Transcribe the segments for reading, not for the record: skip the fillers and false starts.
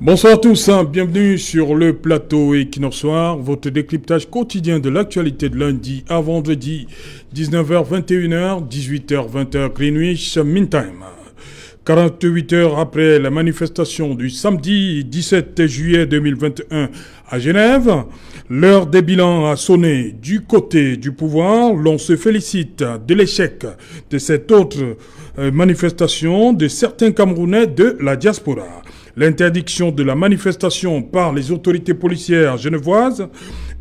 Bonsoir à tous, bienvenue sur le plateau Equinoxoir, votre décryptage quotidien de l'actualité de lundi à vendredi, 19h, 21h, 18h, 20h, Greenwich Mean Time. 48 heures après la manifestation du samedi 17 juillet 2021 à Genève, l'heure des bilans a sonné du côté du pouvoir. L'on se félicite de l'échec de cette autre manifestation de certains Camerounais de la diaspora. L'interdiction de la manifestation par les autorités policières genevoises,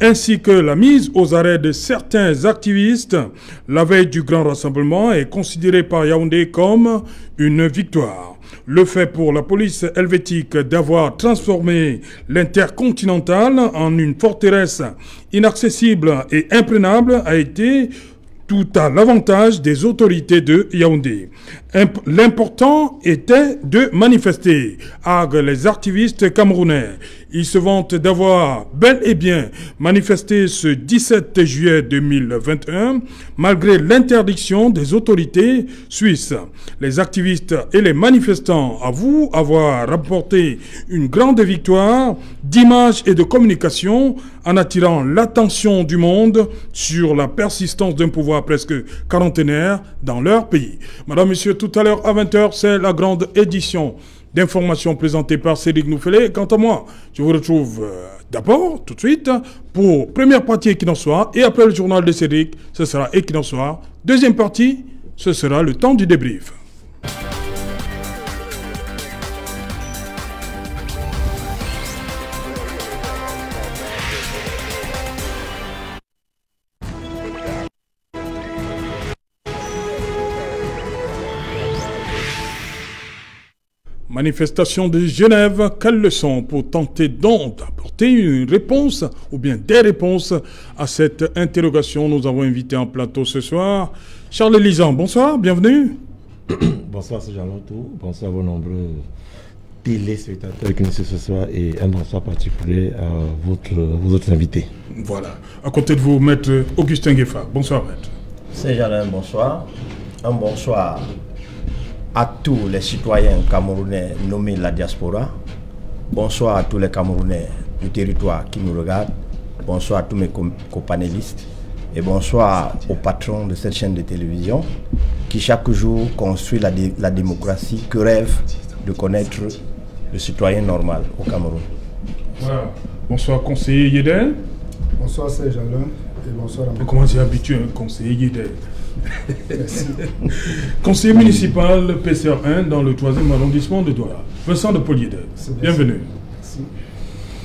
ainsi que la mise aux arrêts de certains activistes la veille du grand rassemblement est considérée par Yaoundé comme une victoire. Le fait pour la police helvétique d'avoir transformé l'intercontinental en une forteresse inaccessible et imprenable a été tout à l'avantage des autorités de Yaoundé. L'important était de manifester, arguent les activistes camerounais. Ils se vantent d'avoir bel et bien manifesté ce 17 juillet 2021 malgré l'interdiction des autorités suisses. Les activistes et les manifestants avouent avoir rapporté une grande victoire d'image et de communication en attirant l'attention du monde sur la persistance d'un pouvoir presque quarantenaire dans leur pays. Madame, Monsieur, tout à l'heure à 20h, c'est la grande édition d'informations présentée par Cédric Nouffelé. Quant à moi, je vous retrouve d'abord, tout de suite, pour première partie Equinoxoir, et après le journal de Cédric, ce sera Equinoxoir. Deuxième partie, ce sera le temps du débrief. Manifestation de Genève, quelles leçons pour tenter donc d'apporter une réponse ou bien des réponses à cette interrogation. Nous avons invité en plateau ce soir Charles Lisan. Bonsoir, bienvenue. Bonsoir, c'est Jean-Lotou. Bonsoir à vos nombreux téléspectateurs qui nous suivent ce soir et un bonsoir particulier à vos autres invités. Voilà. À côté de vous, maître Augustin Gueffa. Bonsoir, maître. C'est Jalin, bonsoir. Un bonsoir à tous les citoyens camerounais nommés la diaspora. Bonsoir à tous les Camerounais du territoire qui nous regardent. Bonsoir à tous mes copanélistes. Et bonsoir aux patrons de cette chaîne de télévision qui chaque jour construit la démocratie que rêve de connaître le citoyen normal au Cameroun. Voilà. Bonsoir conseiller Yedel. Bonsoir c'est Jalin et bonsoir à comment c'est habitué un conseiller Yedel. Conseiller municipal PCR1 dans le 3e arrondissement de Douala, Vincent de Poliédel. Bienvenue. Merci.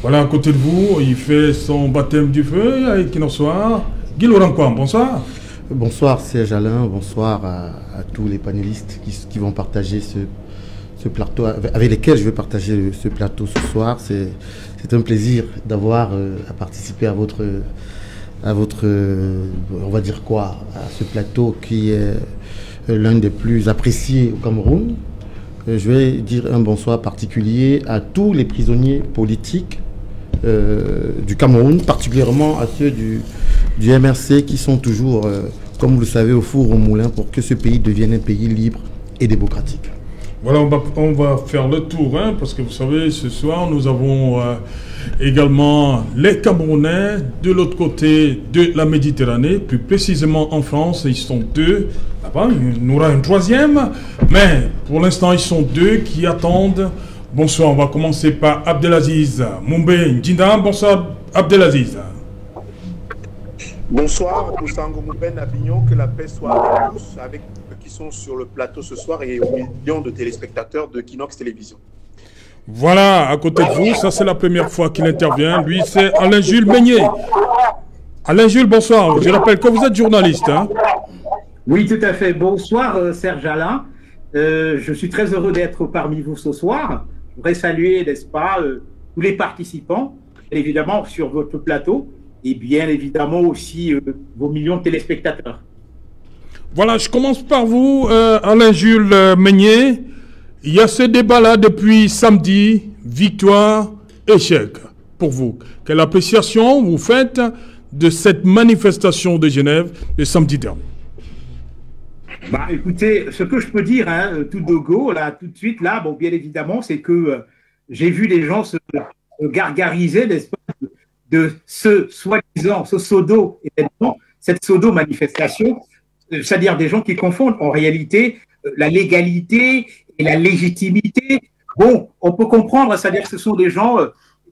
Voilà, à côté de vous, il fait son baptême du feu à Equinoxoir. Guy Laurent Kwam, bonsoir. Bonsoir Serge Alain, bonsoir à tous les panélistes qui vont partager ce plateau, avec lesquels je vais partager ce plateau ce soir. C'est un plaisir d'avoir à participer à votre, on va dire quoi, à ce plateau qui est l'un des plus appréciés au Cameroun. Je vais dire un bonsoir particulier à tous les prisonniers politiques du Cameroun, particulièrement à ceux du MRC qui sont toujours, comme vous le savez, au four au moulin pour que ce pays devienne un pays libre et démocratique. Voilà, on va faire le tour, hein, parce que vous savez, ce soir, nous avons également les Camerounais de l'autre côté de la Méditerranée, plus précisément en France, ils sont deux. Là-bas, il y aura une troisième, mais pour l'instant, ils sont deux qui attendent. Bonsoir, on va commencer par Abdelaziz Moumbe Ndjinda. Bonsoir, Abdelaziz. Bonsoir, Moussango Mouben Avignon, que la paix soit avec tous, avec ceux qui sont sur le plateau ce soir et aux millions de téléspectateurs de Kinox Télévision. Voilà, à côté de vous, ça c'est la première fois qu'il intervient. Lui, c'est Alain-Jules Meignet. Alain-Jules, bonsoir. Je rappelle que vous êtes journaliste. Hein? Oui, tout à fait. Bonsoir, Serge Alain. Je suis très heureux d'être parmi vous ce soir. Je voudrais saluer, n'est-ce pas, tous les participants, évidemment, sur votre plateau. Et bien évidemment aussi vos millions de téléspectateurs. Voilà, je commence par vous, Alain-Jules Meignet. Il y a ce débat-là depuis samedi, victoire, échec, pour vous. Quelle appréciation vous faites de cette manifestation de Genève le samedi dernier? Bah, écoutez, ce que je peux dire, hein, tout de go, là, tout de suite, là, bon, bien évidemment, c'est que j'ai vu des gens se gargariser, n'est-ce pas, de ce soi-disant, ce pseudo-événement, cette pseudo-manifestation, c'est-à-dire des gens qui confondent en réalité la légalité et la légitimité. Bon, on peut comprendre, c'est-à-dire que ce sont des gens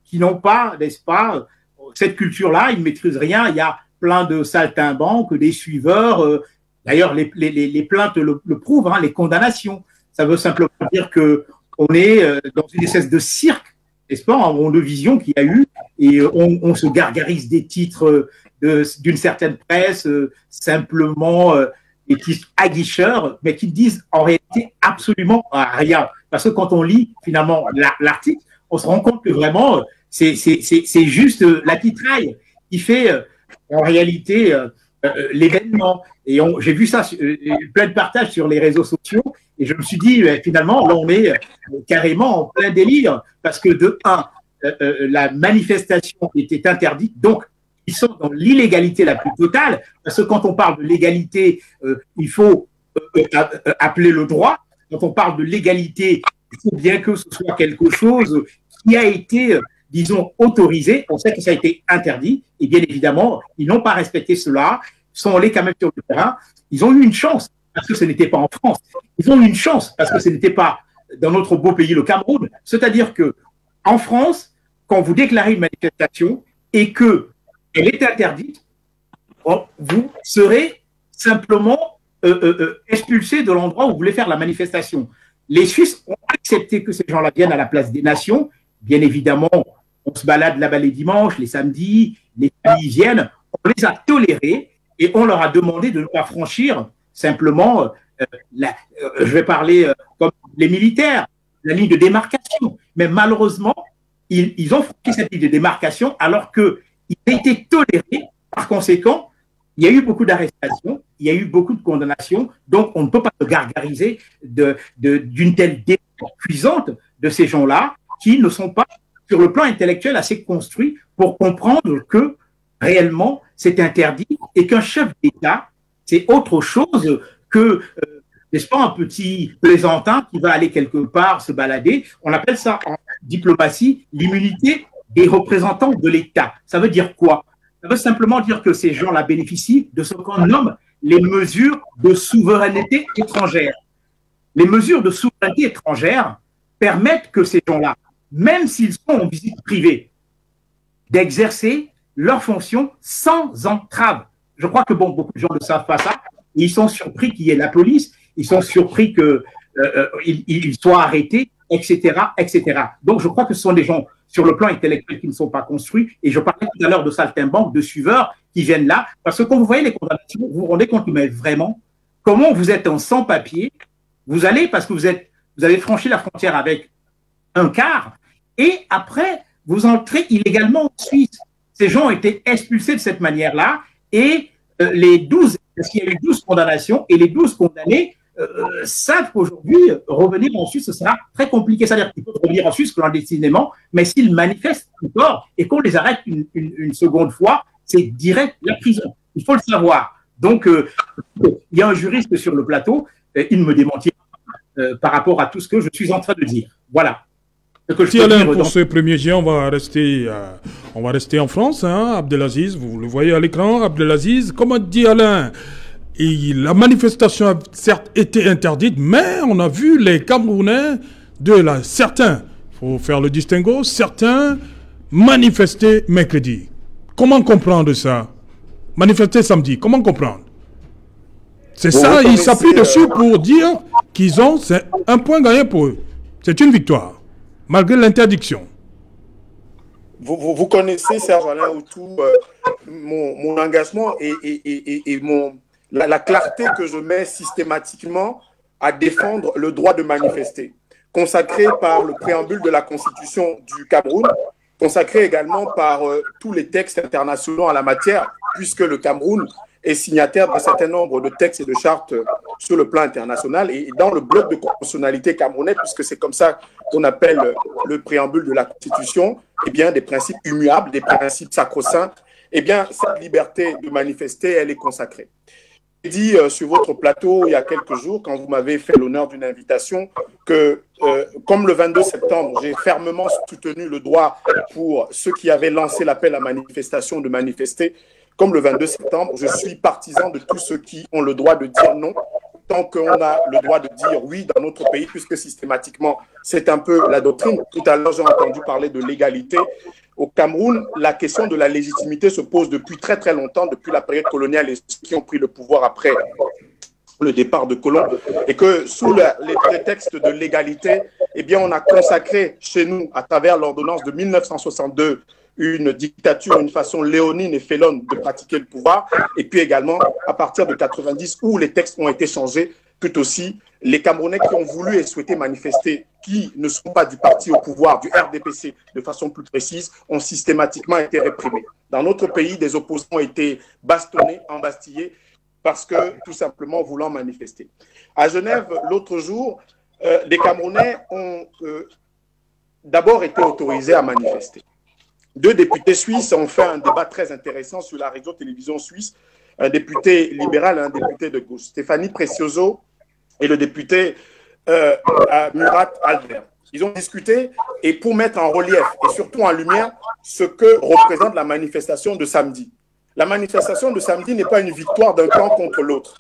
qui n'ont pas, n'est-ce pas, cette culture-là, ils ne maîtrisent rien. Il y a plein de saltimbanques, des suiveurs. D'ailleurs, les plaintes le prouvent, hein, les condamnations. Ça veut simplement dire qu'on est dans une espèce de cirque, n'est-ce pas, en de vision qu'il y a eu, et on se gargarise des titres d'une certaine presse, simplement des titres aguicheurs, mais qui disent en réalité absolument rien. Parce que quand on lit finalement l'article, on se rend compte que vraiment, c'est juste la titraille qui fait en réalité l'événement. Et j'ai vu ça, plein de partages sur les réseaux sociaux, et je me suis dit, finalement, là, on est carrément en plein délire, parce que de un, la manifestation était interdite, donc ils sont dans l'illégalité la plus totale, parce que quand on parle de légalité, il faut appeler le droit. Quand on parle de légalité, il faut bien que ce soit quelque chose qui a été, disons, autorisé. On sait que ça a été interdit, et bien évidemment, ils n'ont pas respecté cela, sont allés quand même sur le terrain. Ils ont eu une chance, parce que ce n'était pas en France. Ils ont eu une chance, parce que ce n'était pas dans notre beau pays, le Cameroun. C'est-à-dire que en France, quand vous déclarez une manifestation et que elle est interdite, vous serez simplement expulsé de l'endroit où vous voulez faire la manifestation. Les Suisses ont accepté que ces gens-là viennent à la place des nations. Bien évidemment, on se balade là-bas les dimanches, les samedis, les familles viennent. On les a tolérés et on leur a demandé de ne pas franchir simplement, je vais parler comme les militaires, la ligne de démarcation. Mais malheureusement, ils ont franchi cette ligne de démarcation alors qu'ils a été tolérés. Par conséquent, il y a eu beaucoup d'arrestations, il y a eu beaucoup de condamnations, donc on ne peut pas se gargariser d'une telle démarche cuisante de ces gens-là qui ne sont pas, sur le plan intellectuel, assez construits pour comprendre que réellement c'est interdit et qu'un chef d'État, c'est autre chose que, n'est-ce pas, un petit plaisantin qui va aller quelque part se balader. On appelle ça en diplomatie l'immunité des représentants de l'État. Ça veut dire quoi? Ça veut simplement dire que ces gens-là bénéficient de ce qu'on nomme les mesures de souveraineté étrangère. Les mesures de souveraineté étrangère permettent que ces gens-là, même s'ils sont en visite privée, d'exercer leurs fonctions sans entrave. Je crois que beaucoup de gens ne savent pas ça. Ils sont surpris qu'il y ait la police, ils sont surpris qu'ils soient arrêtés, etc., etc. Donc, je crois que ce sont des gens sur le plan intellectuel qui ne sont pas construits. Et je parlais tout à l'heure de saltimbanques, de suiveurs qui viennent là. Parce que quand vous voyez les condamnations, vous vous rendez compte, mais vraiment, comment vous êtes en sans-papier, vous allez parce que vous avez franchi la frontière avec un quart, et après, vous entrez illégalement en Suisse. Ces gens ont été expulsés de cette manière-là, et parce qu'il y a eu 12 condamnations, et les 12 condamnés savent qu'aujourd'hui, revenir en Suisse, ce sera très compliqué. C'est-à-dire qu'ils peuvent revenir en Suisse clandestinement, mais s'ils manifestent encore et qu'on les arrête une seconde fois, c'est direct la prison. Il faut le savoir. Donc, il y a un juriste sur le plateau, il me démentit par rapport à tout ce que je suis en train de dire. Voilà. Merci Alain pour ce premier jet. On va rester en France. Hein, Abdelaziz, vous le voyez à l'écran. Abdelaziz, comme a dit Alain, la manifestation a certes été interdite, mais on a vu les Camerounais certains, il faut faire le distinguo, certains manifester mercredi. Comment comprendre ça? Manifester samedi, comment comprendre? C'est ça, ils s'appuient dessus pour dire qu'ils ont un point gagné pour eux. C'est une victoire, malgré l'interdiction. Vous connaissez, Serge Alain Outou, mon engagement et la clarté que je mets systématiquement à défendre le droit de manifester, consacré par le préambule de la Constitution du Cameroun, consacré également par tous les textes internationaux en la matière, puisque le Cameroun est signataire d'un certain nombre de textes et de chartes sur le plan international et dans le bloc de constitutionnalité camerounais, puisque c'est comme ça qu'on appelle le préambule de la Constitution, eh bien, des principes immuables, des principes sacro-saints, eh bien, cette liberté de manifester, elle est consacrée. dit sur votre plateau il y a quelques jours, quand vous m'avez fait l'honneur d'une invitation, que comme le 22 septembre, j'ai fermement soutenu le droit pour ceux qui avaient lancé l'appel à manifestation de manifester. Comme le 22 septembre, je suis partisan de tous ceux qui ont le droit de dire non, tant qu'on a le droit de dire oui dans notre pays, puisque systématiquement, c'est un peu la doctrine. Tout à l'heure, j'ai entendu parler de l'égalité. Au Cameroun, la question de la légitimité se pose depuis très très longtemps, depuis la période coloniale et ceux qui ont pris le pouvoir après le départ de colons, et que sous les prétextes de l'égalité, eh bien, on a consacré chez nous, à travers l'ordonnance de 1962, une dictature, une façon léonine et félonne de pratiquer le pouvoir, et puis également, à partir de 90, où les textes ont été changés, tout aussi, les Camerounais qui ont voulu et souhaité manifester, qui ne sont pas du parti au pouvoir, du RDPC, de façon plus précise, ont systématiquement été réprimés. Dans notre pays, des opposants ont été bastonnés, embastillés, parce que, tout simplement, voulant manifester. À Genève, l'autre jour, les Camerounais ont d'abord été autorisés à manifester. 2 députés suisses ont fait un débat très intéressant sur la radio-télévision suisse, un député libéral et un député de gauche, Stéphanie Precioso et le député Murat Albert. Ils ont discuté et pour mettre en relief et surtout en lumière ce que représente la manifestation de samedi. La manifestation de samedi n'est pas une victoire d'un camp contre l'autre.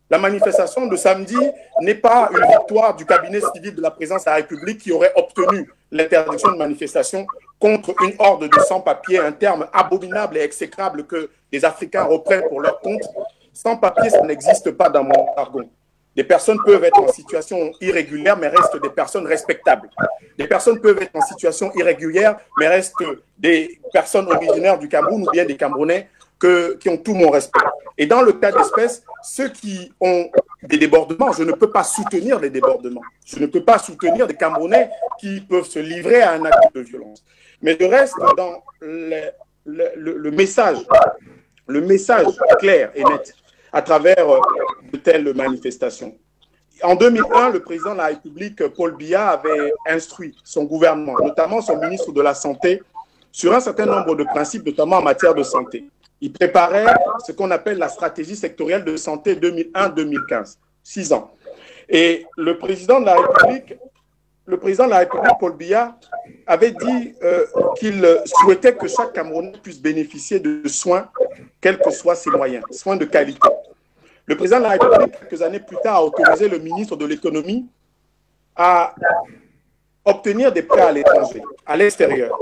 La manifestation de samedi n'est pas une victoire du cabinet civil de la présidence de la République qui aurait obtenu l'interdiction de manifestation contre une horde de sans-papiers, un terme abominable et exécrable que les Africains reprennent pour leur compte. Sans-papiers, ça n'existe pas dans mon jargon. Des personnes peuvent être en situation irrégulière, mais restent des personnes respectables. Des personnes peuvent être en situation irrégulière, mais restent des personnes originaires du Cameroun ou bien des Camerounais qui ont tout mon respect. Et dans le cas d'espèce, ceux qui ont des débordements, je ne peux pas soutenir les débordements. Je ne peux pas soutenir des Camerounais qui peuvent se livrer à un acte de violence. Mais je reste dans le message clair et net à travers de telles manifestations. En 2001, le président de la République, Paul Biya, avait instruit son gouvernement, notamment son ministre de la Santé, sur un certain nombre de principes, notamment en matière de santé. Il préparait ce qu'on appelle la stratégie sectorielle de santé 2001-2015, 6 ans. Et le président de la République, Paul Biya, avait dit qu'il souhaitait que chaque Camerounais puisse bénéficier de soins, quels que soient ses moyens, soins de qualité. Le président de la République, quelques années plus tard, a autorisé le ministre de l'économie à obtenir des prêts à l'étranger, à l'extérieur,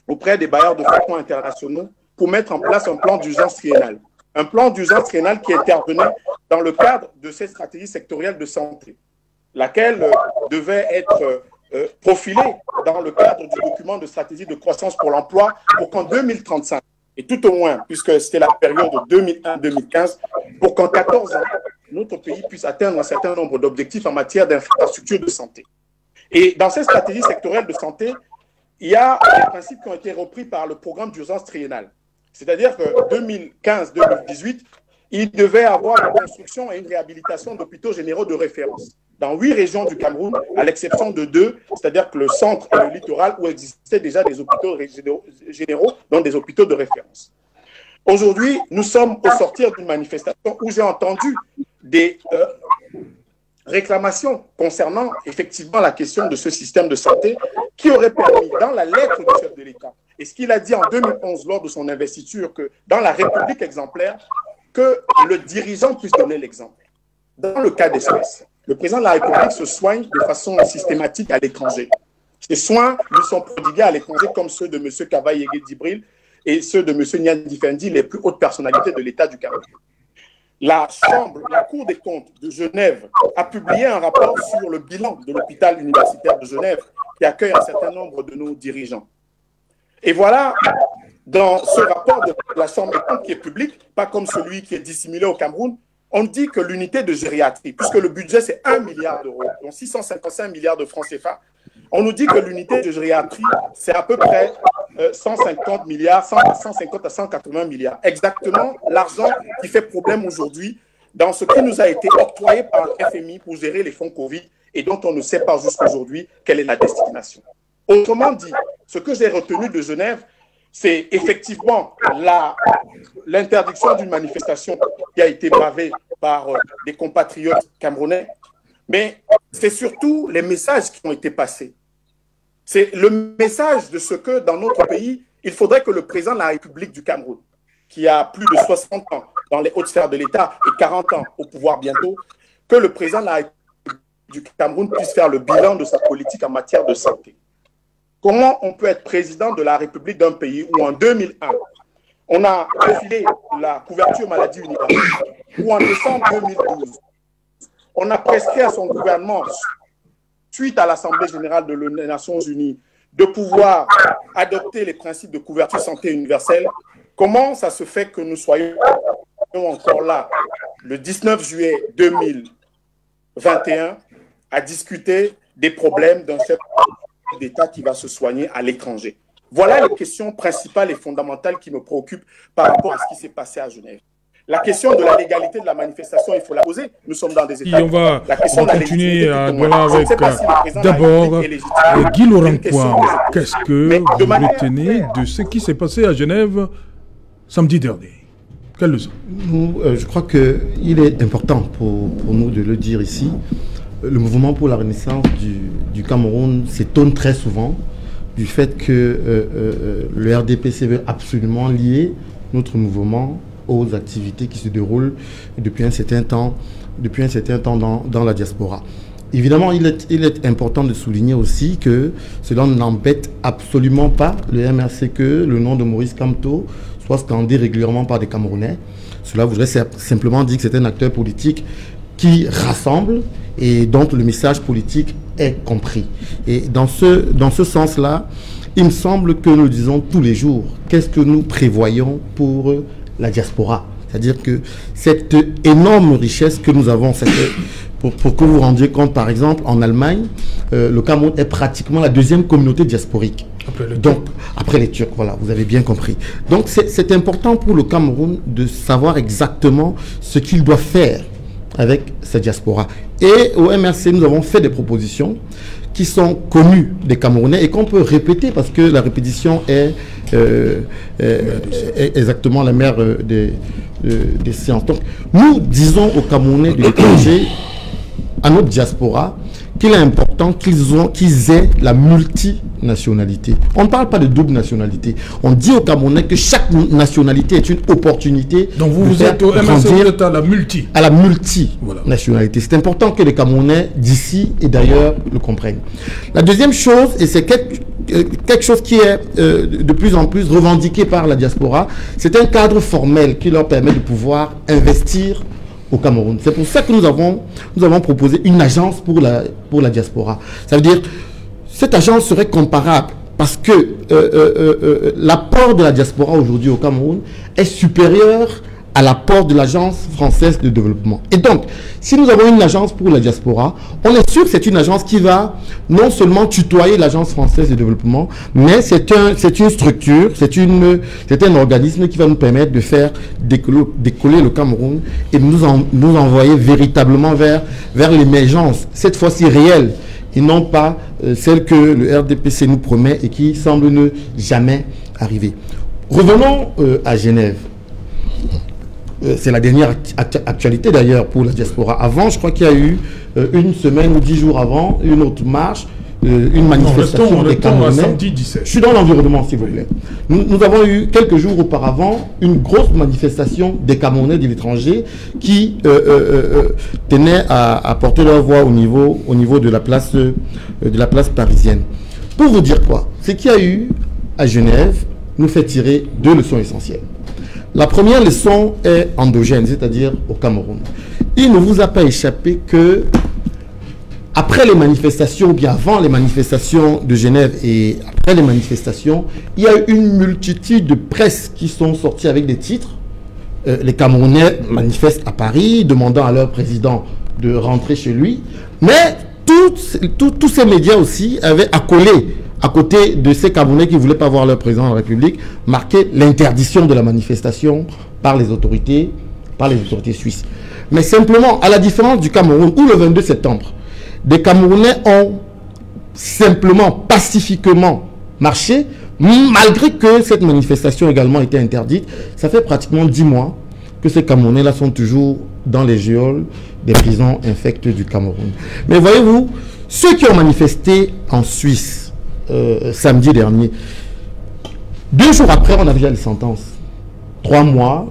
auprès des bailleurs de fonds internationaux, pour mettre en place un plan d'urgence triennale. Un plan d'urgence triennale qui intervenait dans le cadre de cette stratégie sectorielle de santé, laquelle devait être profilée dans le cadre du document de stratégie de croissance pour l'emploi pour qu'en 2035, et tout au moins, puisque c'était la période de 2001-2015, pour qu'en 14 ans, notre pays puisse atteindre un certain nombre d'objectifs en matière d'infrastructures de santé. Et dans cette stratégie sectorielle de santé, il y a des principes qui ont été repris par le programme d'urgence triennale. C'est-à-dire que 2015-2018, il devait avoir la construction et une réhabilitation d'hôpitaux généraux de référence dans 8 régions du Cameroun, à l'exception de 2, c'est-à-dire que le centre et le littoral, où existaient déjà des hôpitaux généraux, donc des hôpitaux de référence. Aujourd'hui, nous sommes au sortir d'une manifestation où j'ai entendu des réclamations concernant effectivement la question de ce système de santé qui aurait permis, dans la lettre du chef de l'État, et ce qu'il a dit en 2011 lors de son investiture, que dans la République exemplaire, que le dirigeant puisse donner l'exemple. Dans le cas d'espèce, le président de la République se soigne de façon systématique à l'étranger. Ces soins lui sont prodigués à l'étranger comme ceux de M. Kavaye Dibril et ceux de M. Nyandi Fendi, les plus hautes personnalités de l'État du Cameroun. La Cour des comptes de Genève a publié un rapport sur le bilan de l'hôpital universitaire de Genève qui accueille un certain nombre de nos dirigeants. Et voilà, dans ce rapport de la Chambre des comptes qui est public, pas comme celui qui est dissimulé au Cameroun, on dit que l'unité de gériatrie, puisque le budget c'est 1 milliard d'euros, donc 655 milliards de francs CFA, on nous dit que l'unité de gériatrie c'est à peu près 150 milliards, 150 à 180 milliards. Exactement l'argent qui fait problème aujourd'hui dans ce qui nous a été octroyé par le FMI pour gérer les fonds Covid et dont on ne sait pas jusqu'aujourd'hui quelle est la destination. Autrement dit, ce que j'ai retenu de Genève, c'est effectivement l'interdiction d'une manifestation qui a été bravée par des compatriotes camerounais, mais c'est surtout les messages qui ont été passés. C'est le message de ce que dans notre pays, il faudrait que le président de la République du Cameroun, qui a plus de 60 ans dans les hautes sphères de l'État et 40 ans au pouvoir bientôt, que le président de la République du Cameroun puisse faire le bilan de sa politique en matière de santé. Comment on peut être président de la République d'un pays où en 2001, on a refilé la couverture maladie universelle, où en décembre 2012, on a prescrit à son gouvernement, suite à l'Assemblée générale des Nations unies, de pouvoir adopter les principes de couverture santé universelle. Comment ça se fait que nous soyons encore là, le 19 juillet 2021, à discuter des problèmes d'un chef d'État qui va se soigner à l'étranger? Voilà les questions principales et fondamentales qui me préoccupent par rapport à ce qui s'est passé à Genève. La question de la légalité de la manifestation, il faut la poser. Nous sommes dans des États. Et on va continuer à voir avec d'abord Guy Laurent Poire. Qu'est-ce que vous retenez de ce qui s'est passé à Genève samedi dernier? Quelle leçon? Je crois qu'il est important pour nous de le dire ici. Le mouvement pour la renaissance du Cameroun s'étonne très souvent du fait que le RDPC veut absolument lier notre mouvement aux activités qui se déroulent depuis un certain temps dans la diaspora. Évidemment, il est important de souligner aussi que cela n'embête absolument pas le MRC que le nom de Maurice Kamto soit scandé régulièrement par des Camerounais. Cela voudrait simplement dire que c'est un acteur politique qui rassemble et dont le message politique est compris. Et dans ce sens-là, il me semble que nous disons tous les jours qu'est-ce que nous prévoyons pour la diaspora. C'est-à-dire que cette énorme richesse que nous avons, pour que vous vous rendiez compte, par exemple, en Allemagne, le Cameroun est pratiquement la deuxième communauté diasporique. Après les Turcs, voilà, vous avez bien compris. Donc c'est important pour le Cameroun de savoir exactement ce qu'il doit faire avec cette diaspora. Et au MRC, nous avons fait des propositions qui sont connues des Camerounais et qu'on peut répéter parce que la répétition est exactement la mère des sciences. Donc, nous disons aux Camerounais de l'étranger, à notre diaspora, qu'il est important qu'ils aient la multinationalité. On ne parle pas de double nationalité. On dit aux Camerounais que chaque nationalité est une opportunité. Donc vous êtes au MRC, vous êtes à la multi. À la multinationalité. C'est important que les Camerounais d'ici et d'ailleurs le comprennent. La deuxième chose, et c'est quelque chose qui est de plus en plus revendiqué par la diaspora, c'est un cadre formel qui leur permet de pouvoir investir au Cameroun. C'est pour ça que nous avons proposé une agence pour la diaspora. Ça veut dire cette agence serait comparable parce que l'apport de la diaspora aujourd'hui au Cameroun est supérieur à l'apport de l'Agence française de développement. Et donc, si nous avons une agence pour la diaspora, on est sûr que c'est une agence qui va non seulement tutoyer l'Agence française de développement, mais c'est une structure, c'est un organisme qui va nous permettre de faire décoller le Cameroun et nous envoyer véritablement vers l'émergence, cette fois-ci réelle, et non pas celle que le RDPC nous promet et qui semble ne jamais arriver. Revenons à Genève. C'est la dernière actualité d'ailleurs pour la diaspora. Avant, je crois qu'il y a eu une semaine ou 10 jours avant, une autre marche, une manifestation des Camerounais. Samedi 17. Je suis dans l'environnement, s'il vous plaît. Nous avons eu quelques jours auparavant une grosse manifestation des Camerounais de l'étranger qui tenaient à porter leur voix au niveau de la place parisienne. Pour vous dire quoi, ce qu'il y a eu à Genève nous fait tirer 2 leçons essentielles. La première leçon est endogène, c'est-à-dire au Cameroun. Il ne vous a pas échappé que après les manifestations, ou bien avant les manifestations de Genève et après les manifestations, il y a eu une multitude de presse qui sont sorties avec des titres. Les Camerounais manifestent à Paris, demandant à leur président de rentrer chez lui. Mais tous ces médias aussi avaient accolé à côté de ces Camerounais qui ne voulaient pas voir leur président de la République, marquer l'interdiction de la manifestation par les autorités suisses. Mais simplement, à la différence du Cameroun, où le 22 septembre, des Camerounais ont simplement, pacifiquement marché, Malgré que cette manifestation également était interdite, ça fait pratiquement 10 mois que ces Camerounais-là sont toujours dans les geôles des prisons infectes du Cameroun. Mais voyez-vous, ceux qui ont manifesté en Suisse samedi dernier, 2 jours après, on a déjà les sentences. 3 mois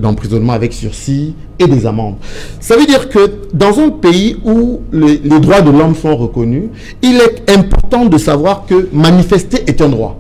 d'emprisonnement avec sursis et des amendes. Ça veut dire que dans un pays où les droits de l'homme sont reconnus, il est important de savoir que manifester est un droit.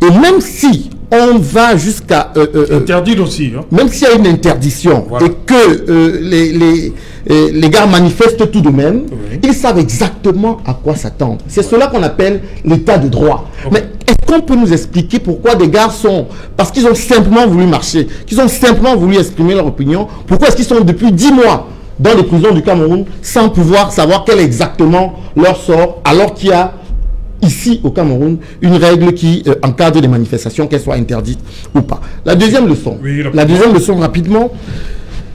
Et même si on va jusqu'à... interdit aussi. Hein. Même s'il y a une interdiction, voilà, et que les gars manifestent tout de même, oui, ils savent exactement à quoi s'attendre. C'est cela qu'on appelle l'état de droit. Okay. Mais est-ce qu'on peut nous expliquer pourquoi des gars sont... Parce qu'ils ont simplement voulu marcher, qu'ils ont simplement voulu exprimer leur opinion, pourquoi est-ce qu'ils sont depuis 10 mois dans les prisons du Cameroun sans pouvoir savoir quel est exactement leur sort, alors qu'il y a ici au Cameroun une règle qui encadre les manifestations, qu'elles soient interdites ou pas. La deuxième leçon, rapidement,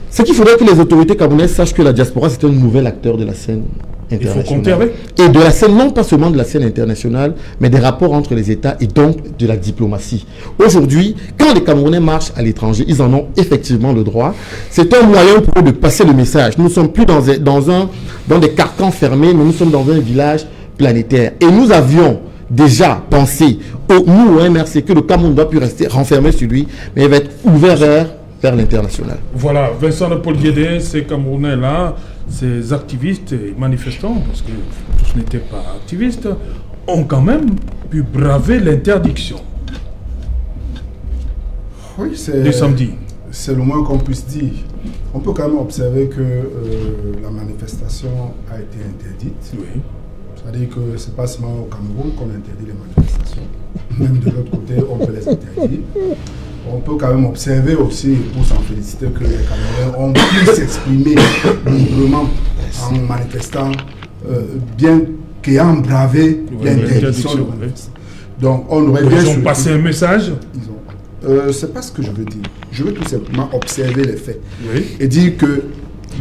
c'est qu'il faudrait que les autorités camerounaises sachent que la diaspora c'est un nouvel acteur de la scène internationale. Il faut compter avec. Et de la scène, non pas seulement de la scène internationale, mais des rapports entre les États et donc de la diplomatie. Aujourd'hui, quand les Camerounais marchent à l'étranger, ils en ont effectivement le droit. C'est un moyen pour eux de passer le message. Nous ne sommes plus dans des carcans fermés, mais nous sommes dans un village planétaire. Et nous avions déjà pensé, nous au MRC, que le Cameroun ne doit plus rester renfermé sur lui, mais il va être ouvert vers l'international. Voilà, Vincent de Paul Guédé, ces Camerounais-là, ces activistes et manifestants, parce que tous n'étaient pas activistes, ont quand même pu braver l'interdiction. Oui, c'est des samedis. C'est le moins qu'on puisse dire. On peut quand même observer que la manifestation a été interdite. Oui. C'est-à-dire que ce n'est pas seulement au Cameroun qu'on interdit les manifestations. Même de l'autre côté, on peut les interdire. On peut quand même observer aussi, pour s'en féliciter, que les Camerounais ont pu s'exprimer librement en manifestant, bien qu'ayant bravé l'interdiction de manifester. Donc, on aurait bien... Ils ont passé un message. C'est pas ce que je veux dire. Je veux tout simplement observer les faits. Oui. Et dire que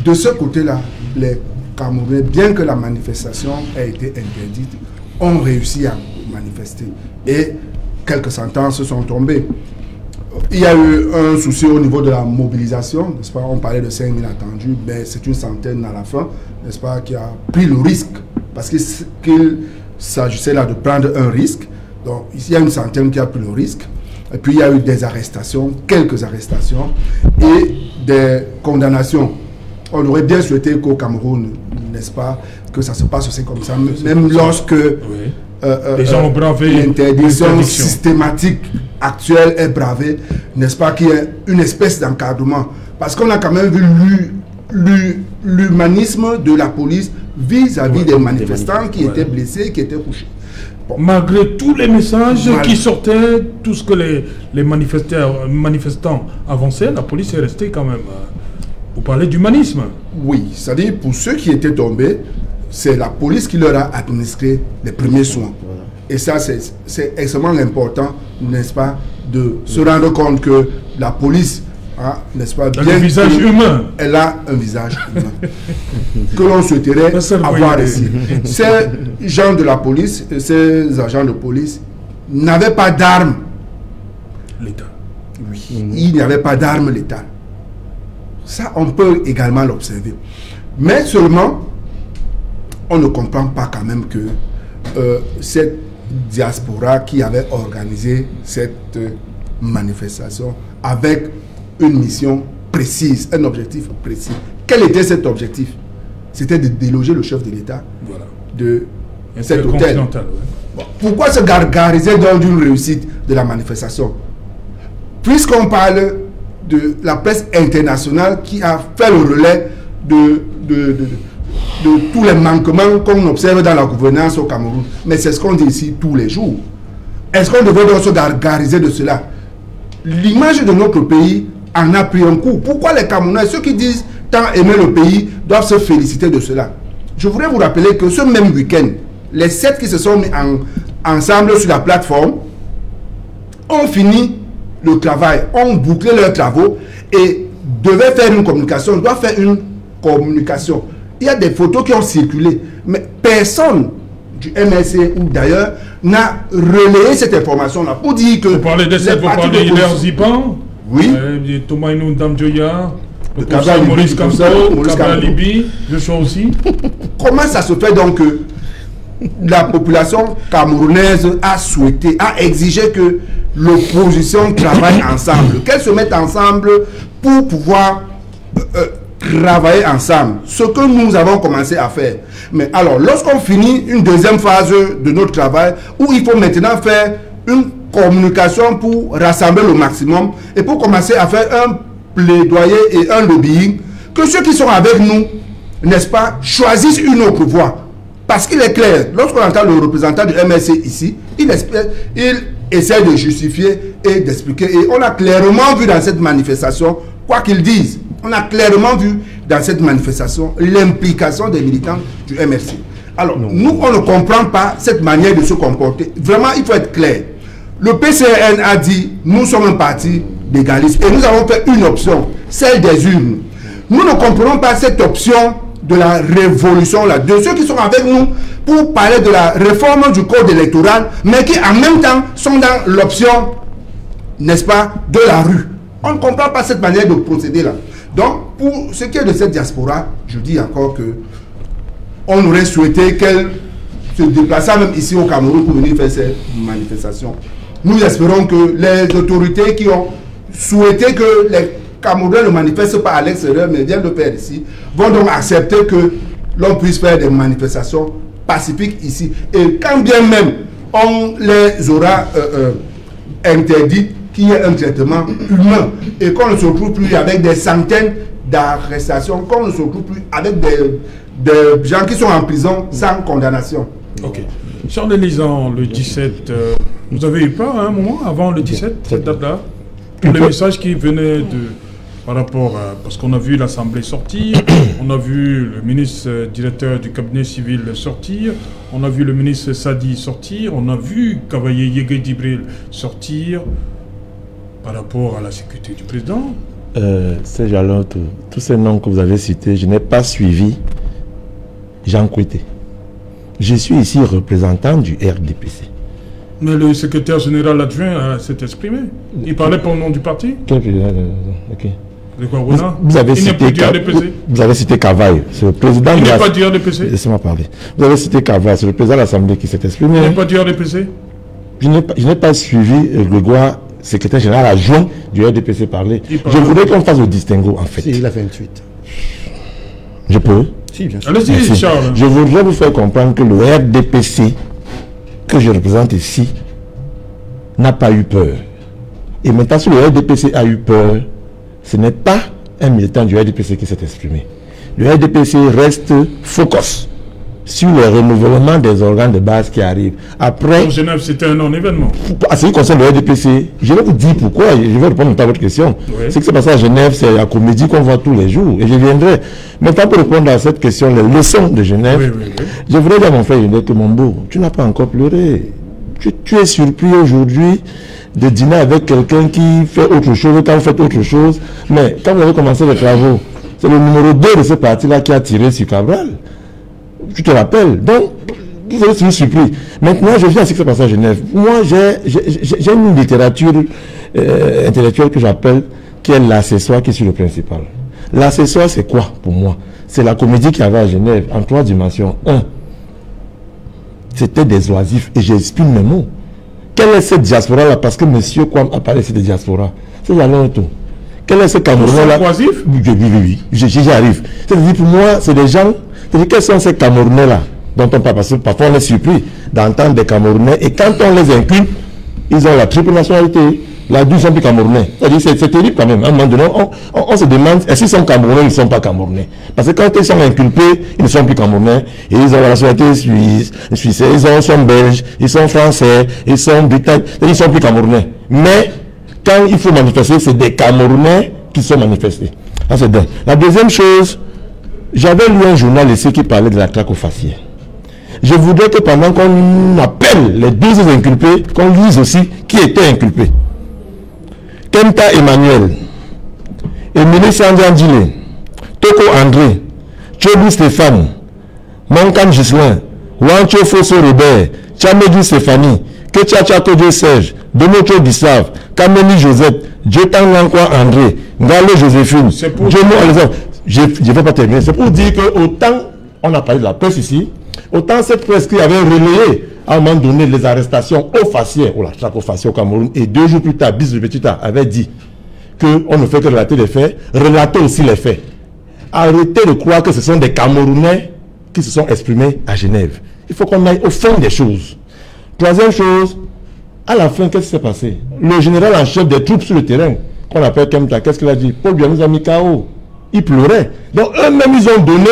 de ce côté-là, les Camerounais, bien que la manifestation ait été interdite, ont réussi à manifester. Et quelques sentences se sont tombées. Il y a eu un souci au niveau de la mobilisation, n'est-ce pas? On parlait de 5 000 attendus, mais c'est une centaine à la fin, n'est-ce pas, qui a pris le risque, parce qu'il s'agissait là de prendre un risque. Donc, il y a une centaine qui a pris le risque. Et puis, il y a eu des arrestations, quelques arrestations, et des condamnations. On aurait bien souhaité qu'au Cameroun, n'est-ce pas, que ça se passe aussi comme ça, même lorsque les gens ont bravé l'interdiction systématique actuelle est bravée, n'est-ce pas, qu'il y ait une espèce d'encadrement. Parce qu'on a quand même vu l'humanisme de la police vis-à-vis des manifestants qui étaient blessés, qui étaient couchés. Bon. Malgré tous les messages qui sortaient, tout ce que les manifestants avançaient, la police est restée quand même... Vous parlez d'humanisme? Oui, c'est-à-dire pour ceux qui étaient tombés, c'est la police qui leur a administré les premiers soins. Voilà. Et ça, c'est extrêmement important, n'est-ce pas, de se rendre compte que la police, hein, n'est-ce pas, bien un visage humain. Elle a un visage humain que l'on souhaiterait avoir ici. Ces gens de la police, ces agents de police n'avaient pas d'armes. L'État. Oui, ils n'avaient pas d'armes létales. Ça, on peut également l'observer. Mais seulement, on ne comprend pas quand même que cette diaspora qui avait organisé cette manifestation avec une mission précise, un objectif précis. Quel était cet objectif? C'était de déloger le chef de l'État de cet hôtel. Ouais. Bon. Pourquoi se gargariser dans une réussite de la manifestation? Puisqu'on parle de la presse internationale qui a fait le relais de tous les manquements qu'on observe dans la gouvernance au Cameroun. Mais c'est ce qu'on dit ici tous les jours. Est-ce qu'on devrait donc se gargariser de cela? L'image de notre pays en a pris un coup. Pourquoi les Camerounais, ceux qui disent tant aimer le pays, doivent se féliciter de cela? Je voudrais vous rappeler que ce même week-end, les 7 qui se sont mis ensemble sur la plateforme ont fini le travail, ont bouclé leurs travaux et devaient faire une communication, doivent faire une communication. Il y a des photos qui ont circulé, mais personne du MLC ou d'ailleurs n'a relayé cette information-là pour dire que... Vous parlez de cette, vous parlez d'Hilaire Zipan, oui, Thomas Inou Damjoya, le Kabla conseil Maurice Kamto, Maurice Kabla Kamto. Libi, je suis aussi. Comment ça se fait donc que la population camerounaise a souhaité, a exigé que l'opposition travaille ensemble, qu'elle se mette ensemble pour pouvoir travailler ensemble, ce que nous avons commencé à faire. Mais alors, lorsqu'on finit une deuxième phase de notre travail, où il faut maintenant faire une communication pour rassembler le maximum et pour commencer à faire un plaidoyer et un lobbying, que ceux qui sont avec nous, n'est-ce pas, choisissent une autre voie. Parce qu'il est clair, lorsqu'on entend le représentant du MLC ici, il essaie de justifier et d'expliquer. Et on a clairement vu dans cette manifestation, quoi qu'ils disent, on a clairement vu dans cette manifestation l'implication des militants du MLC. Alors, nous, on ne comprend pas cette manière de se comporter. Vraiment, il faut être clair. Le PCRN a dit, nous sommes un parti légaliste et nous avons fait une option, celle des urnes. Nous ne comprenons pas cette option de la révolution là, de ceux qui sont avec nous pour parler de la réforme du code électoral, mais qui en même temps sont dans l'option, n'est-ce pas, de la rue. On ne comprend pas cette manière de procéder là. Donc, pour ce qui est de cette diaspora, je dis encore que on aurait souhaité qu'elle se déplaçât même ici au Cameroun pour venir faire ces manifestations. Nous espérons que les autorités qui ont souhaité que les Camerounais ne manifestent pas à l'extérieur, mais viennent le faire ici, vont donc accepter que l'on puisse faire des manifestations pacifiques ici. Et quand bien même on les aura interdit qu'il y ait un traitement humain et qu'on ne se retrouve plus avec des centaines d'arrestations, qu'on ne se retrouve plus avec des gens qui sont en prison sans condamnation. Ok. Charles Lisan, le 17, vous avez eu peur à un moment avant le 17, cette date-là, pour les messages qui venaient par rapport à... Parce qu'on a vu l'Assemblée sortir, on a vu le ministre directeur du cabinet civil sortir, on a vu le ministre Sadi sortir, on a vu Cavaillé Yégué Dibril sortir par rapport à la sécurité du président. C'est Jalot, tous ces noms que vous avez cités, je n'ai pas suivi Jean Kouité. Je suis ici représentant du RDPC. Mais le secrétaire général adjoint s'est exprimé. Il parlait pour le nom du parti. Quel président? Ok. De quoi, vous avez cité Cavaille, c'est le président. Il n'est pas du RDPC. Laissez-moi parler. Vous avez cité Cavaille, c'est le président de l'Assemblée qui s'est exprimé. Il n'est pas du RDPC. Je n'ai pas suivi Grégoire, secrétaire général adjoint du RDPC, parler. Je voudrais qu'on fasse le distinguo, en fait. Si, il a fait une tweet. Je peux? Si, bien sûr. Allez-y, Charles. Je voudrais vous faire comprendre que le RDPC que je représente ici n'a pas eu peur. Et maintenant, si le RDPC a eu peur, ce n'est pas un militant du RDPC qui s'est exprimé. Le RDPC reste focus sur le renouvellement des organes de base qui arrivent. Après, en Genève, c'était un non-événement. À ce qui concerne le RDPC, je vais vous dire pourquoi, je vais répondre à votre question. Oui. Ce qui s'est passé à Genève, c'est la comédie qu'on voit tous les jours, et je viendrai. Maintenant, pour répondre à cette question, les leçons de Genève, je voudrais dire à mon frère que mon beau, tu n'as pas encore pleuré. Tu es surpris aujourd'hui de dîner avec quelqu'un qui fait autre chose, quand vous faites autre chose, mais quand vous avez commencé les travaux, c'est le numéro 2 de ce parti-là qui a tiré sur Cabral. Tu te rappelles. Donc, vous êtes surpris. Maintenant, je viens à ce qui s'est passé à Genève. Moi, j'ai une littérature intellectuelle que j'appelle, qui est l'accessoire qui est sur le principal. L'accessoire, c'est quoi pour moi? C'est la comédie qu'il y avait à Genève en 3 dimensions. 1. C'était des oisifs, et j'exprime mes mots. Quelle est cette diaspora-là? Parce que monsieur Kwam a parlé ici de diaspora. C'est Yalon tout. Quel est ce Camerounais-là? Oisifs? Oui, j'y arrive. C'est-à-dire, pour moi, c'est des gens. C'est-à-dire, quels sont ces Camerounais-là dont on parle? Parce que parfois on est surpris d'entendre des Camerounais, et quand on les inculpe, ils ont la triple nationalité. Là, ils sont plus Camerounais. C'est-à-dire, c'est terrible quand même. À un moment donné, on se demande, est-ce qu'ils sont Camerounais ou ils ne sont pas Camerounais? Parce que quand ils sont inculpés, ils ne sont plus Camerounais. Et ils ont la nationalité suisse, ils sont belges, ils sont français, ils sont britanniques. Ils ne sont plus Camerounais. Mais, quand il faut manifester, c'est des Camerounais qui sont manifestés. Ah, c'est dingue. La deuxième chose, j'avais lu un journal ici qui parlait de la traque aux faciès. Je voudrais que pendant qu'on appelle les 12 inculpés, qu'on lise aussi qui étaient inculpés. Kenta Emmanuel, Émilie Sandiandile, Toko André, Tchobou Stéphane, Monkan Gislain, Wancho Fosso Robert, Tchamédou Stéphanie, Ketchacha Kodjo Serge, Domotro Bissav, Kameni Josette, Djetan Lankwa André, Ngalo Joséphine, Djemo Alexandre. Je ne vais pas terminer. C'est pour dire que autant on a parlé de la presse ici, autant cette presse qui avait relayé à un moment donné les arrestations au faciès, ou la traque au faciès au Cameroun, et 2 jours plus tard, Bis Petita avait dit qu'on ne fait que relater les faits, relater aussi les faits. Arrêtez de croire que ce sont des Camerounais qui se sont exprimés à Genève. Il faut qu'on aille au fond des choses. Troisième chose, à la fin, qu'est-ce qui s'est passé? Le général en chef des troupes sur le terrain, qu'on appelle Kemta, qu'est-ce qu'il a dit? Paul Biya nous a mis KO. Il pleurait. Donc eux-mêmes, ils ont donné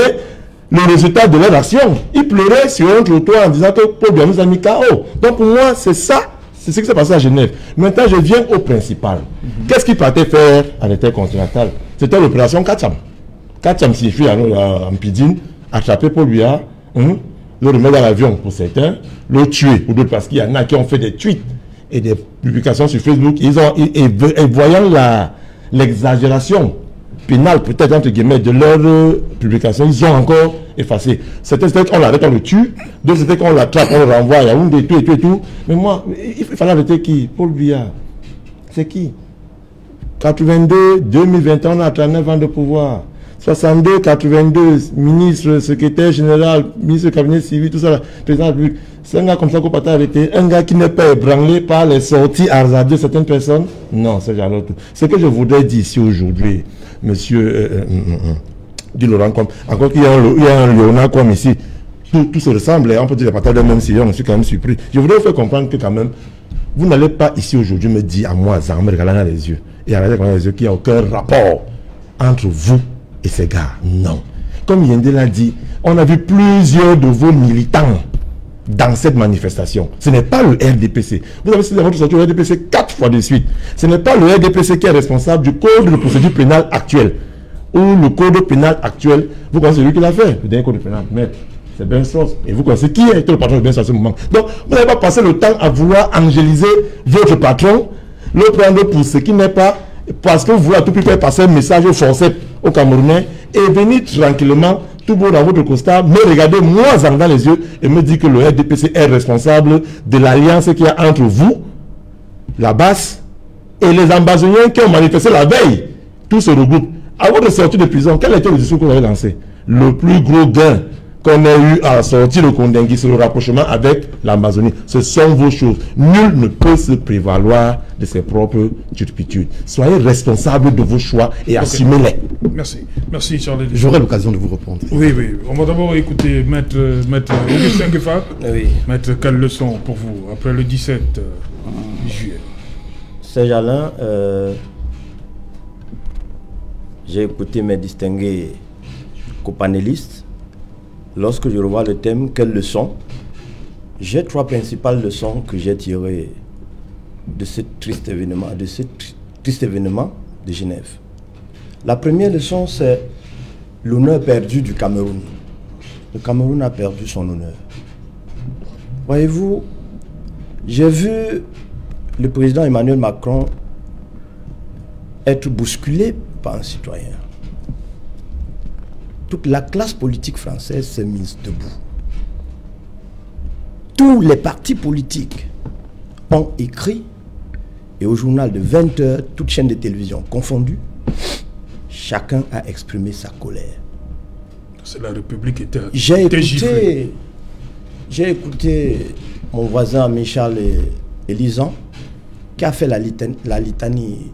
le résultat de leur action. Ils pleuraient sur un trottoir en disant que Paul Biya nous a mis KO. Donc pour moi, c'est ça. C'est ce qui s'est passé à Genève. Maintenant, je viens au principal. Qu'est-ce qu'il partait faire à l'intercontinental? C'était l'opération Kacham. Kacham signifie en pidine, attraper Paul Biya, le remettre dans l'avion pour certains, le tuer pour d'autres, parce qu'il y en a qui ont fait des tweets et des publications sur Facebook. Et voyant l'exagération pénale, peut-être entre guillemets, de leur publication, ils ont encore effacé. C'était qu'on l'arrête, on le tue, d'autres c'était qu'on l'attrape, on le renvoie, il y a une tout et tout. Mais moi, il fallait arrêter qui? Paul Biya. C'est qui? 82, 2021, on a 39 ans de pouvoir. 62, 82, ministre, secrétaire général, ministre du cabinet civil, tout ça, président de la République. C'est un gars comme ça qu'on peut arrêter. Un gars qui n'est pas ébranlé par les sorties hasardeuses de certaines personnes. Non, c'est genre tout. Ce que je voudrais dire ici aujourd'hui, monsieur dit Laurent comme, encore qu'il y a un Léonard comme ici, tout se ressemble, on peut dire les patates d'un même sillon, je suis quand même surpris. Je voudrais vous faire comprendre que quand même, vous n'allez pas ici aujourd'hui me dire à moi, en me regardant dans les yeux, et en regardant dans les yeux qu'il n'y a aucun rapport entre vous et ces gars. Non. Comme Yende l'a dit, on a vu plusieurs de vos militants dans cette manifestation. Ce n'est pas le RDPC. Vous avez cité votre sortie au RDPC 4 fois de suite. Ce n'est pas le RDPC qui est responsable du code de procédure pénale actuel. Ou le code pénal actuel, vous connaissez celui qui l'a fait, le dernier code pénal, maître. C'est Ben Sos. Et vous connaissez qui était le patron de Ben Sos à ce moment. Donc, vous n'avez pas passé le temps à vouloir angéliser votre patron, le prendre pour ce qui n'est pas, parce que vous voulez à tout prix faire passer un message au forceps aux Camerounais et venir tranquillement, tout beau dans votre costard, me regarder moi dans les yeux et me dire que le RDPC est responsable de l'alliance qu'il y a entre vous, la basse, et les ambazoniens qui ont manifesté la veille. Tout se regroupe. À votre sortie de prison, quel était le discours que vous avez lancé? Le plus gros gain qu'on ait eu à sortir le Kondengui, c'est le rapprochement avec l'Amazonie. Ce sont vos choses. Nul ne peut se prévaloir de ses propres turpitudes. Soyez responsables de vos choix et assumez-les. Merci. Merci, Charles. J'aurai l'occasion de vous répondre. Oui, oui. On va d'abord écouter Maître Augustin Gueffard. Oui. Maître, quelle leçon pour vous après le 17 juillet? Serge Alain, j'ai écouté mes distingués copanélistes. Lorsque je revois le thème, quelles leçons? J'ai 3 principales leçons que j'ai tirées de ce triste événement, de Genève. La première leçon, c'est l'honneur perdu du Cameroun. Le Cameroun a perdu son honneur. Voyez-vous, j'ai vu le président Emmanuel Macron être bousculé par un citoyen. Toute la classe politique française s'est mise debout. Tous les partis politiques ont écrit, et au journal de 20h, toutes chaînes de télévision confondues, chacun a exprimé sa colère. C'est la République était J'ai écouté mon voisin Michel Elisan, qui a fait la litanie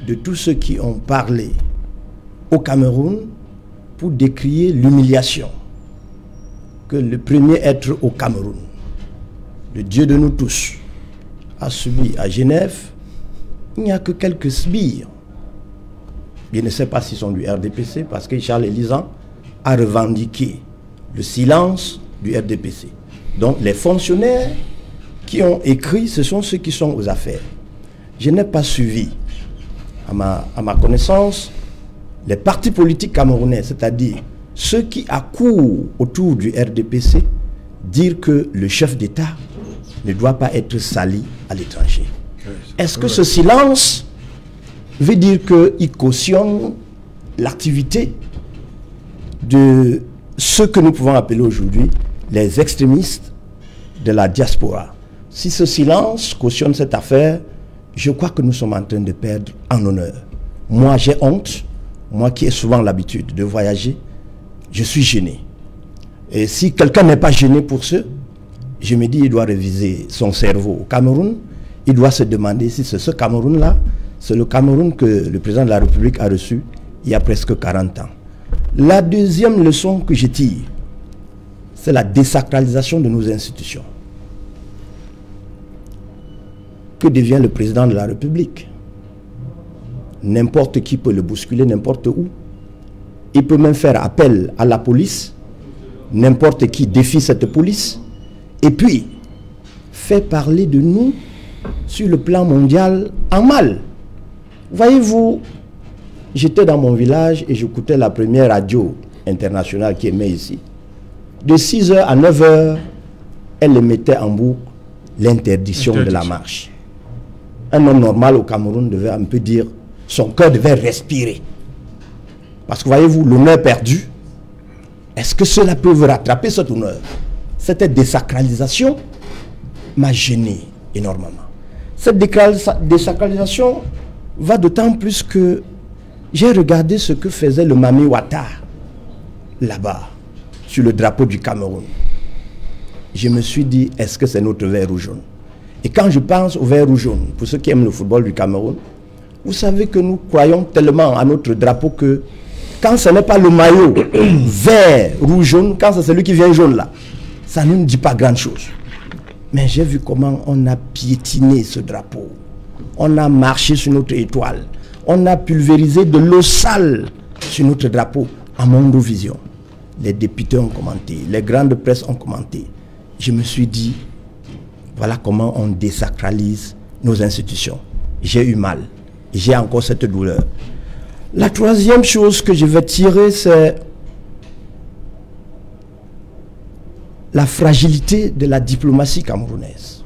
de tous ceux qui ont parlé au Cameroun pour décrier l'humiliation que le premier être au Cameroun, le Dieu de nous tous, a subi à Genève. Il n'y a que quelques sbires. Je ne sais pas s'ils sont du RDPC, parce que Charles Elisan a revendiqué le silence du RDPC. Donc les fonctionnaires qui ont écrit, ce sont ceux qui sont aux affaires. Je n'ai pas suivi, à ma connaissance, les partis politiques camerounais, c'est-à-dire ceux qui accourent autour du RDPC, dire que le chef d'État ne doit pas être sali à l'étranger. Est-ce que ce silence veut dire qu'il cautionne l'activité de ce que nous pouvons appeler aujourd'hui les extrémistes de la diaspora. Si ce silence cautionne cette affaire, je crois que nous sommes en train de perdre en honneur. Moi, j'ai honte. Moi qui ai souvent l'habitude de voyager, je suis gêné. Et si quelqu'un n'est pas gêné pour ce, je me dis qu'il doit réviser son cerveau au Cameroun. Il doit se demander si c'est ce Cameroun-là, c'est le Cameroun que le président de la République a reçu il y a presque 40 ans. La deuxième leçon que je tire, c'est la désacralisation de nos institutions. Que devient le président de la République? N'importe qui peut le bousculer n'importe où. Il peut même faire appel à la police. N'importe qui défie cette police. Et puis, fait parler de nous sur le plan mondial en mal. Voyez-vous, j'étais dans mon village et j'écoutais la première radio internationale qui émet ici. De 6h à 9h, elle mettait en boucle l'interdiction de la marche. Un homme normal au Cameroun devait un peu dire, son cœur devait respirer. Parce que voyez-vous, l'honneur perdu, est-ce que cela peut vous rattraper cet honneur? Cette désacralisation m'a gêné énormément. Cette désacralisation va d'autant plus que j'ai regardé ce que faisait le Mami Wata là-bas, sur le drapeau du Cameroun. Je me suis dit, est-ce que c'est notre vert ou jaune? Et quand je pense au vert ou jaune, pour ceux qui aiment le football du Cameroun, vous savez que nous croyons tellement à notre drapeau que quand ce n'est pas le maillot vert, rouge, jaune, quand c'est celui qui vient jaune là, ça ne nous dit pas grand chose. Mais j'ai vu comment on a piétiné ce drapeau. On a marché sur notre étoile. On a pulvérisé de l'eau sale sur notre drapeau à Mondovision. Les députés ont commenté, les grandes presses ont commenté. Je me suis dit, voilà comment on désacralise nos institutions. J'ai eu mal. J'ai encore cette douleur. La troisième chose que je vais tirer, c'est la fragilité de la diplomatie camerounaise.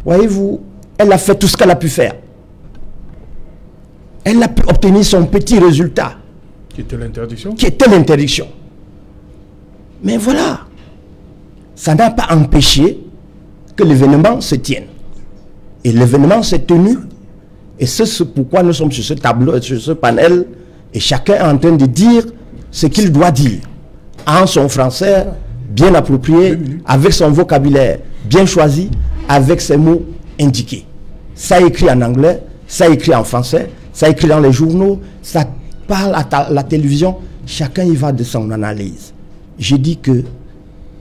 Voyez-vous, elle a fait tout ce qu'elle a pu faire. Elle a pu obtenir son petit résultat. Qui était l'interdiction? Qui était l'interdiction. Mais voilà, ça n'a pas empêché que l'événement se tienne. Et l'événement s'est tenu. Et c'est pourquoi nous sommes sur ce tableau, sur ce panel, et chacun est en train de dire ce qu'il doit dire, en son français bien approprié, avec son vocabulaire bien choisi, avec ses mots indiqués. Ça écrit en anglais, ça écrit en français, ça écrit dans les journaux, ça parle à la télévision, chacun y va de son analyse. J'ai dit que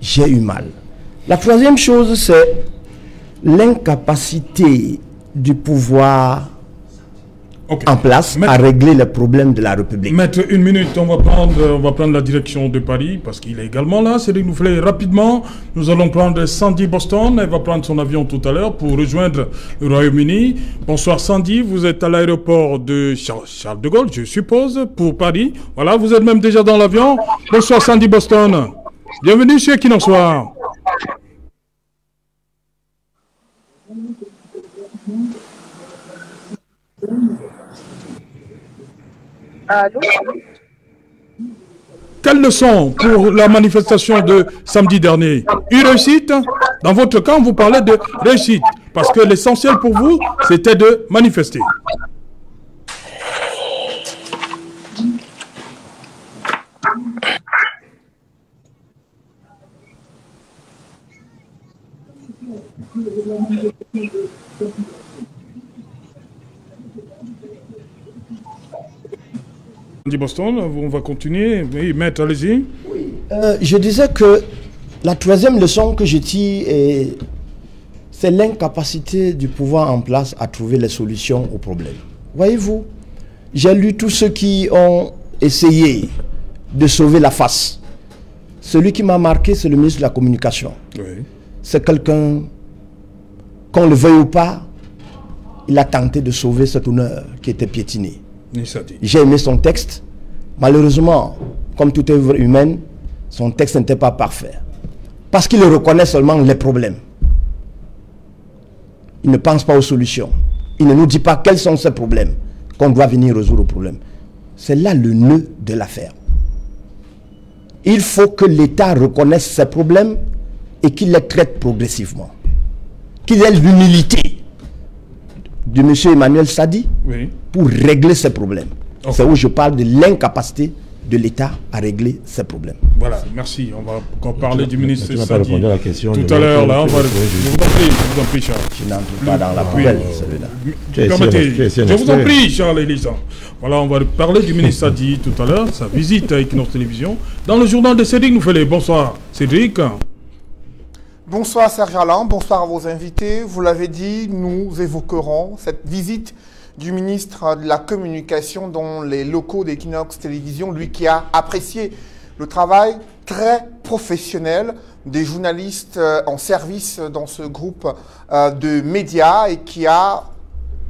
j'ai eu mal. La troisième chose, c'est l'incapacité du pouvoir en place à régler les problèmes de la République. Maître, une minute, on va prendre la direction de Paris, parce qu'il est également là. C'est nous faire rapidement. Nous allons prendre Sandy Boston. Elle va prendre son avion tout à l'heure pour rejoindre le Royaume-Uni. Bonsoir Sandy, vous êtes à l'aéroport de Charles de Gaulle, je suppose, pour Paris. Voilà, vous êtes même déjà dans l'avion. Bonsoir Sandy Boston. Bienvenue sur Equinox Soir. Allô? Quelle leçon pour la manifestation de samedi dernier? Une réussite? Dans votre cas, vous parlez de réussite. Parce que l'essentiel pour vous, c'était de manifester. Boston, on va continuer. Oui, maître, allez-y. Oui, je disais que la troisième leçon que je tire, c'est l'incapacité du pouvoir en place à trouver les solutions aux problèmes. Voyez-vous, j'ai lu tous ceux qui ont essayé de sauver la face. Celui qui m'a marqué, c'est le ministre de la Communication. Oui. C'est quelqu'un, qu'on le veuille ou pas, il a tenté de sauver cet honneur qui était piétiné. J'ai aimé son texte. Malheureusement, comme toute œuvre humaine, son texte n'était pas parfait. Parce qu'il reconnaît seulement les problèmes. Il ne pense pas aux solutions. Il ne nous dit pas quels sont ces problèmes qu'on doit venir résoudre aux problèmes. C'est là le nœud de l'affaire. Il faut que l'État reconnaisse ses problèmes et qu'il les traite progressivement. Qu'il ait l'humilité de M. Emmanuel Sadi pour régler ses problèmes. Okay. C'est où je parle de l'incapacité de l'État à régler ses problèmes. Voilà, merci. On va encore parler du ministre Sadi. Pas répondu à la question tout à l'heure, là, on va... Je vous en prie, Charles. Je n'entre pas dans la poubelle, celui-là. Je vous en prie, Charles Elisa. Voilà, on va parler du ministre Sadi tout à l'heure, sa visite à Equinox Télévision. Dans le journal de Cédric Noufélé. Bonsoir, Cédric. Bonsoir Serge Alain, bonsoir à vos invités. Vous l'avez dit, nous évoquerons cette visite du ministre de la Communication dans les locaux d'Equinox Télévision, lui qui a apprécié le travail très professionnel des journalistes en service dans ce groupe de médias et qui a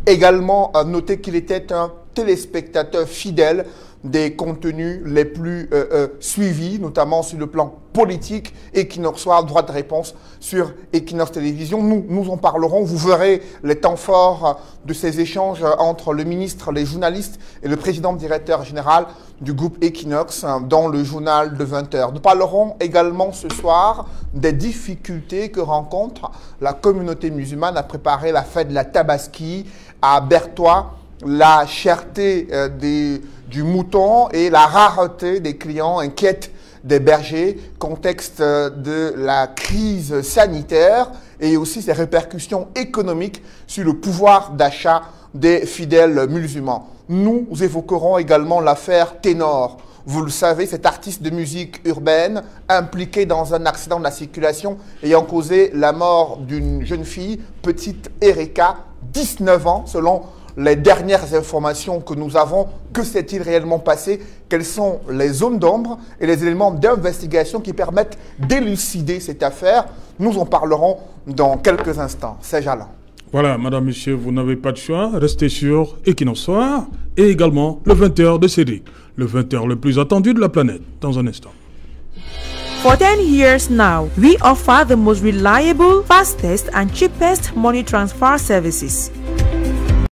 également noté qu'il était un téléspectateur fidèle des contenus les plus suivis, notamment sur le plan politique. Equinox Soir, droit de réponse sur Equinox Télévision. Nous en parlerons. Vous verrez les temps forts de ces échanges entre le ministre, les journalistes et le président directeur général du groupe Equinox dans le journal de 20h. Nous parlerons également ce soir des difficultés que rencontre la communauté musulmane à préparer la fête de la Tabaski à Berthois, la cherté du mouton et la rareté des clients inquiètent des bergers, contexte de la crise sanitaire et aussi ses répercussions économiques sur le pouvoir d'achat des fidèles musulmans. Nous évoquerons également l'affaire Ténor. Vous le savez, cet artiste de musique urbaine impliqué dans un accident de la circulation ayant causé la mort d'une jeune fille, petite Erika, 19 ans selon les dernières informations que nous avons. Que s'est-il réellement passé? Quelles sont les zones d'ombre et les éléments d'investigation qui permettent d'élucider cette affaire? Nous en parlerons dans quelques instants. C'est Jalan. Voilà, madame, monsieur, vous n'avez pas de choix. Restez sur Equinox Soir et également le 20h de Cédric. Le 20h le plus attendu de la planète. Dans un instant. For 10 years now, we offer the most reliable, fastest and cheapest money transfer services.